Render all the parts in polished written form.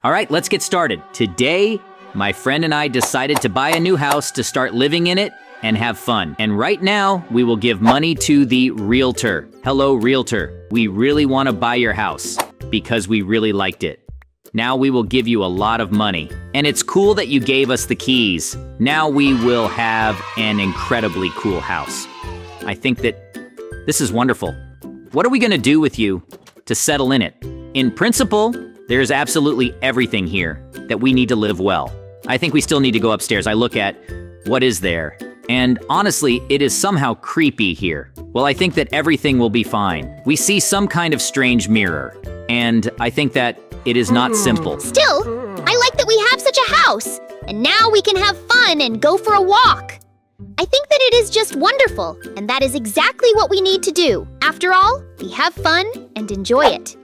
All right, let's get started. Today, my friend and I decided to buy a new house to start living in it and have fun. And right now, we will give money to the realtor. Hello, realtor. We really want to buy your house because we really liked it. Now we will give you a lot of money. And it's cool that you gave us the keys. Now we will have an incredibly cool house. I think that this is wonderful. What are we gonna do with you to settle in it? In principle, there's absolutely everything here that we need to live well. I think we still need to go upstairs. I look at what is there. And honestly, it is somehow creepy here. Well, I think that everything will be fine. We see some kind of strange mirror. And I think that it is not simple. Still, I like that we have such a house. And now we can have fun and go for a walk. I think that it is just wonderful. And that is exactly what we need to do. After all, we have fun and enjoy it.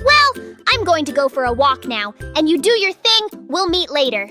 Well, I'm going to go for a walk now, and you do your thing, we'll meet later.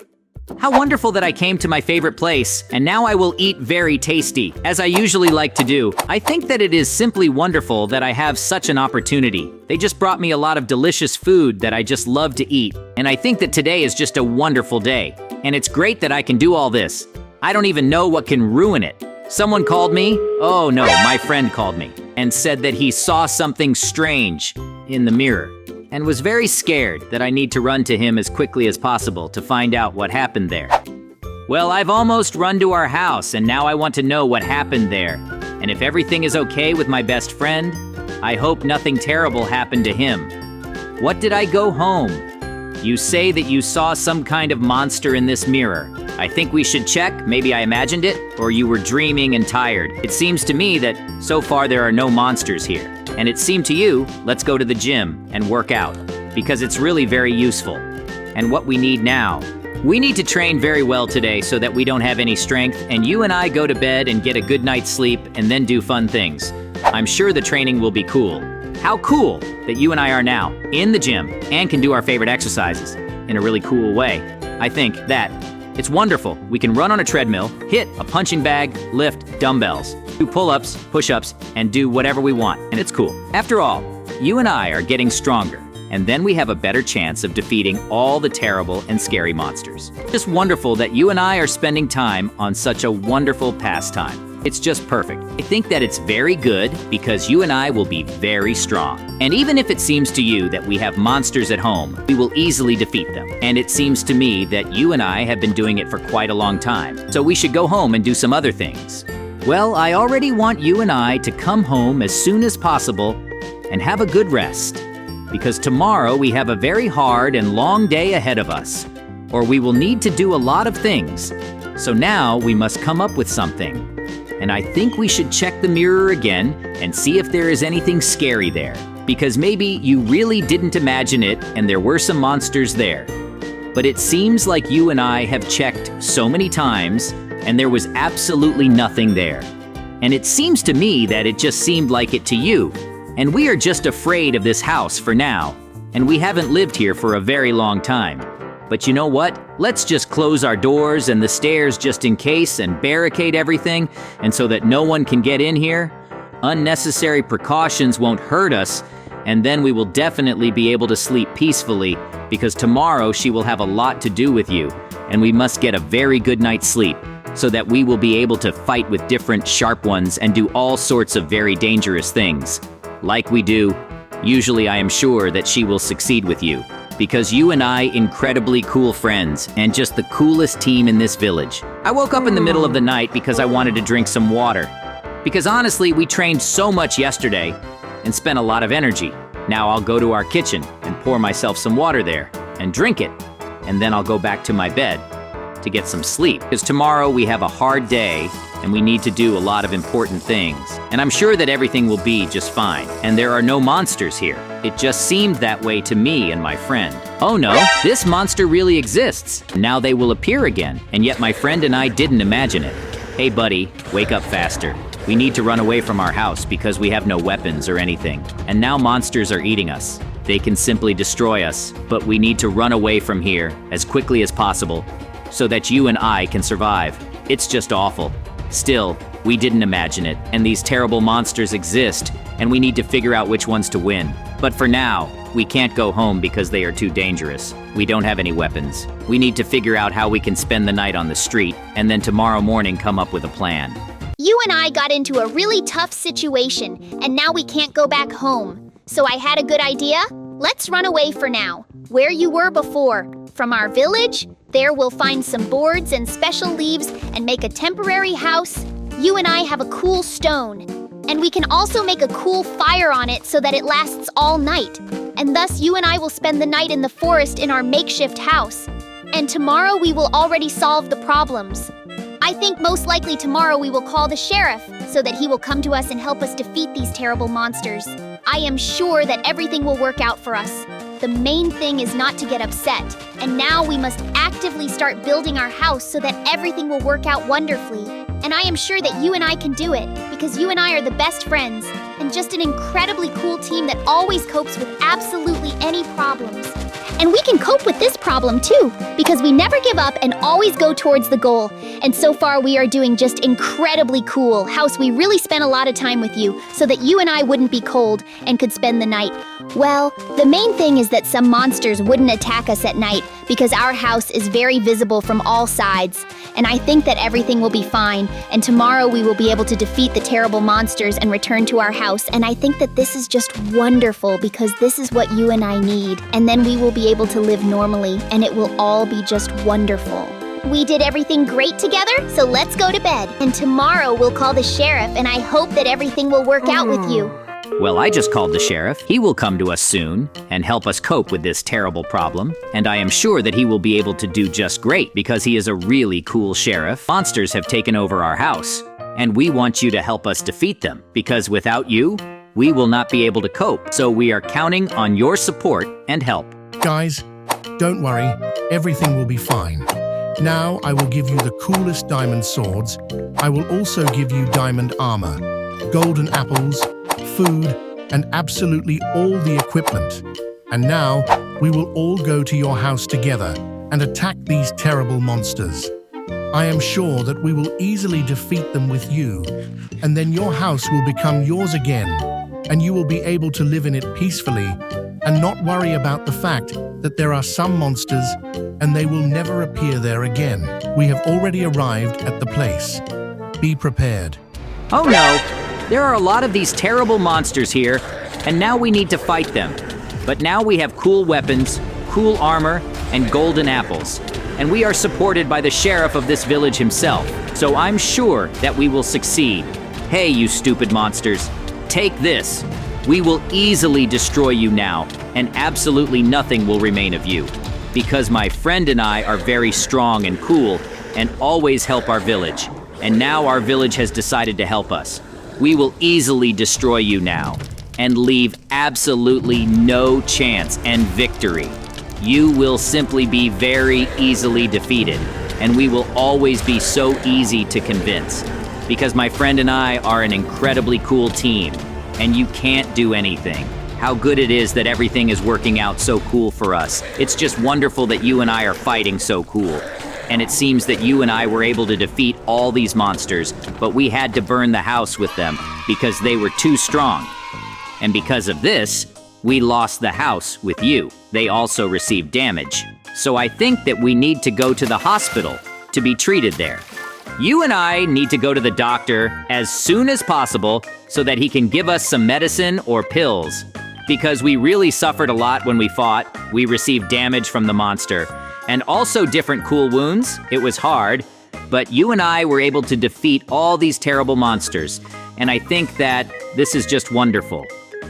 How wonderful that I came to my favorite place, and now I will eat very tasty, as I usually like to do. I think that it is simply wonderful that I have such an opportunity. They just brought me a lot of delicious food that I just love to eat, and I think that today is just a wonderful day. And it's great that I can do all this. I don't even know what can ruin it. Someone called me? Oh no, my friend called me, and said that he saw something strange in the mirror, and was very scared that I need to run to him as quickly as possible to find out what happened there. Well, I've almost run to our house, and now I want to know what happened there. And if everything is okay with my best friend, I hope nothing terrible happened to him. What did I go home? You say that you saw some kind of monster in this mirror. I think we should check. Maybe I imagined it, or you were dreaming and tired. It seems to me that so far there are no monsters here. And it seemed to you, let's go to the gym and work out, because it's really very useful. And what we need now, we need to train very well today so that we don't have any strength, and you and I go to bed and get a good night's sleep and then do fun things. I'm sure the training will be cool. How cool that you and I are now in the gym and can do our favorite exercises in a really cool way. I think that it's wonderful. We can run on a treadmill, hit a punching bag, lift dumbbells, do pull-ups, push-ups, and do whatever we want, and it's cool. After all, you and I are getting stronger, and then we have a better chance of defeating all the terrible and scary monsters. It's wonderful that you and I are spending time on such a wonderful pastime. It's just perfect. I think that it's very good because you and I will be very strong. And even if it seems to you that we have monsters at home, we will easily defeat them. And it seems to me that you and I have been doing it for quite a long time. So we should go home and do some other things. Well, I already want you and I to come home as soon as possible and have a good rest. Because tomorrow we have a very hard and long day ahead of us. Or we will need to do a lot of things. So now we must come up with something. And I think we should check the mirror again and see if there is anything scary there. Because maybe you really didn't imagine it and there were some monsters there. But it seems like you and I have checked so many times and there was absolutely nothing there. And it seems to me that it just seemed like it to you. And we are just afraid of this house for now. And we haven't lived here for a very long time. But you know what? Let's just close our doors and the stairs just in case and barricade everything, and so that no one can get in here. Unnecessary precautions won't hurt us, and then we will definitely be able to sleep peacefully, because tomorrow she will have a lot to do with you, and we must get a very good night's sleep, so that we will be able to fight with different sharp ones and do all sorts of very dangerous things. Like we do, usually I am sure that she will succeed with you. Because you and I, incredibly cool friends, and just the coolest team in this village. I woke up in the middle of the night because I wanted to drink some water. Because honestly, we trained so much yesterday and spent a lot of energy. Now I'll go to our kitchen and pour myself some water there and drink it. And then I'll go back to my bed to get some sleep. Because tomorrow we have a hard day and we need to do a lot of important things. And I'm sure that everything will be just fine. And there are no monsters here. It just seemed that way to me and my friend. Oh no, this monster really exists. Now they will appear again. And yet my friend and I didn't imagine it. Hey buddy, wake up faster. We need to run away from our house because we have no weapons or anything. And now monsters are eating us. They can simply destroy us. But we need to run away from here as quickly as possible so that you and I can survive. It's just awful. Still, we didn't imagine it, and these terrible monsters exist, and we need to figure out which ones to win. But for now, We can't go home because they are too dangerous. We don't have any weapons. We need to figure out how we can spend the night on the street, and then tomorrow morning come up with a plan. You and I got into a really tough situation, and now we can't go back home. So I had a good idea. Let's run away for now. Where you were before. From our village, there we'll find some boards and special leaves and make a temporary house. You and I have a cool stone. And we can also make a cool fire on it so that it lasts all night. And thus you and I will spend the night in the forest in our makeshift house. And tomorrow we will already solve the problems. I think most likely tomorrow we will call the sheriff so that he will come to us and help us defeat these terrible monsters. I am sure that everything will work out for us. The main thing is not to get upset. And now we must actively start building our house so that everything will work out wonderfully. And I am sure that you and I can do it because you and I are the best friends and just an incredibly cool team that always copes with absolutely any problems. And we can cope with this problem too because we never give up and always go towards the goal. And so far we are doing just incredibly cool. House, we really spent a lot of time with you so that you and I wouldn't be cold and could spend the night. Well, the main thing is that some monsters wouldn't attack us at night because our house is very visible from all sides. And I think that everything will be fine. And tomorrow we will be able to defeat the terrible monsters and return to our house. And I think that this is just wonderful because this is what you and I need. And then we will be able to live normally and it will all be just wonderful. We did everything great together, so let's go to bed. And tomorrow we'll call the sheriff and I hope that everything will work out with you. Well, I just called the sheriff. He will come to us soon and help us cope with this terrible problem. And I am sure that he will be able to do just great because he is a really cool sheriff. Monsters have taken over our house, and we want you to help us defeat them because without you, we will not be able to cope. So we are counting on your support and help. Guys, don't worry. Everything will be fine. Now I will give you the coolest diamond swords. I will also give you diamond armor, golden apples, food, and absolutely all the equipment. And now, we will all go to your house together and attack these terrible monsters. I am sure that we will easily defeat them with you, and then your house will become yours again, and you will be able to live in it peacefully and not worry about the fact that there are some monsters and they will never appear there again. We have already arrived at the place. Be prepared. Oh no! There are a lot of these terrible monsters here, and now we need to fight them. But now we have cool weapons, cool armor, and golden apples. And we are supported by the sheriff of this village himself, so I'm sure that we will succeed. Hey, you stupid monsters, take this. We will easily destroy you now, and absolutely nothing will remain of you. Because my friend and I are very strong and cool, and always help our village. And now our village has decided to help us. We will easily destroy you now and leave absolutely no chance and victory. You will simply be very easily defeated, and we will always be so easy to convince. Because my friend and I are an incredibly cool team, and you can't do anything. How good it is that everything is working out so cool for us. It's just wonderful that you and I are fighting so cool. And it seems that you and I were able to defeat all these monsters, but we had to burn the house with them because they were too strong. And because of this, we lost the house with you. They also received damage. So I think that we need to go to the hospital to be treated there. You and I need to go to the doctor as soon as possible so that he can give us some medicine or pills. Because we really suffered a lot when we fought. We received damage from the monster. And also different cool wounds. It was hard, but you and I were able to defeat all these terrible monsters. And I think that this is just wonderful.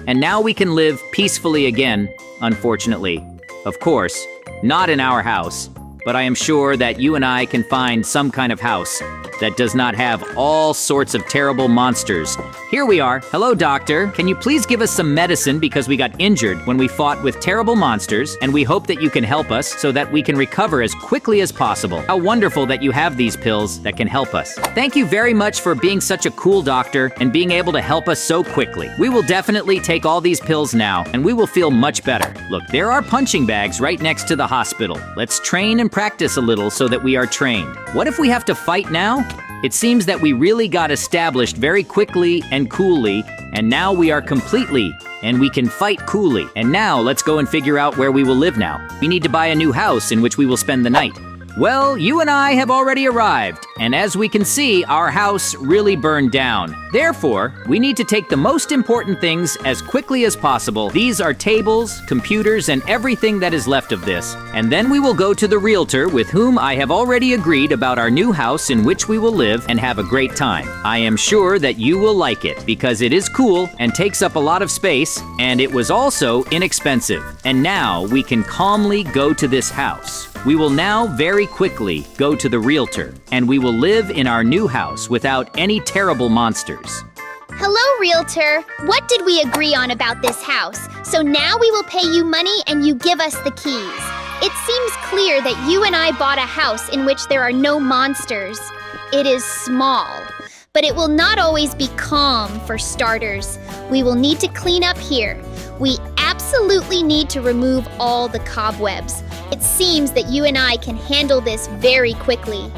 And now we can live peacefully again, unfortunately. Of course, not in our house, but I am sure that you and I can find some kind of house that does not have all sorts of terrible monsters. Here we are. Hello, doctor. Can you please give us some medicine because we got injured when we fought with terrible monsters, and we hope that you can help us so that we can recover as quickly as possible. How wonderful that you have these pills that can help us. Thank you very much for being such a cool doctor and being able to help us so quickly. We will definitely take all these pills now, and we will feel much better. Look, there are punching bags right next to the hospital. Let's train and practice a little so that we are trained. What if we have to fight now? It seems that we really got established very quickly and coolly, and now we are completely, and we can fight coolly. And now let's go and figure out where we will live now. We need to buy a new house in which we will spend the night. Well, you and I have already arrived, and as we can see, our house really burned down. Therefore, we need to take the most important things as quickly as possible. These are tables, computers, and everything that is left of this. And then we will go to the realtor with whom I have already agreed about our new house in which we will live and have a great time. I am sure that you will like it because it is cool and takes up a lot of space, and it was also inexpensive. And now we can calmly go to this house. We will now very quickly go to the realtor, and we will live in our new house without any terrible monsters. Hello, realtor. What did we agree on about this house? So now we will pay you money and you give us the keys. It seems clear that you and I bought a house in which there are no monsters. It is small, but it will not always be calm for starters. We will need to clean up here. We absolutely need to remove all the cobwebs. It seems that you and I can handle this very quickly.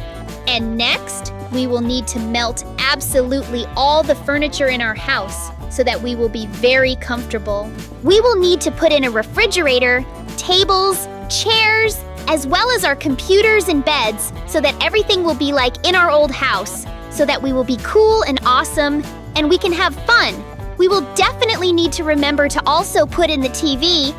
And next, we will need to melt absolutely all the furniture in our house so that we will be very comfortable. We will need to put in a refrigerator, tables, chairs, as well as our computers and beds so that everything will be like in our old house, so that we will be cool and awesome and we can have fun. We will definitely need to remember to also put in the TV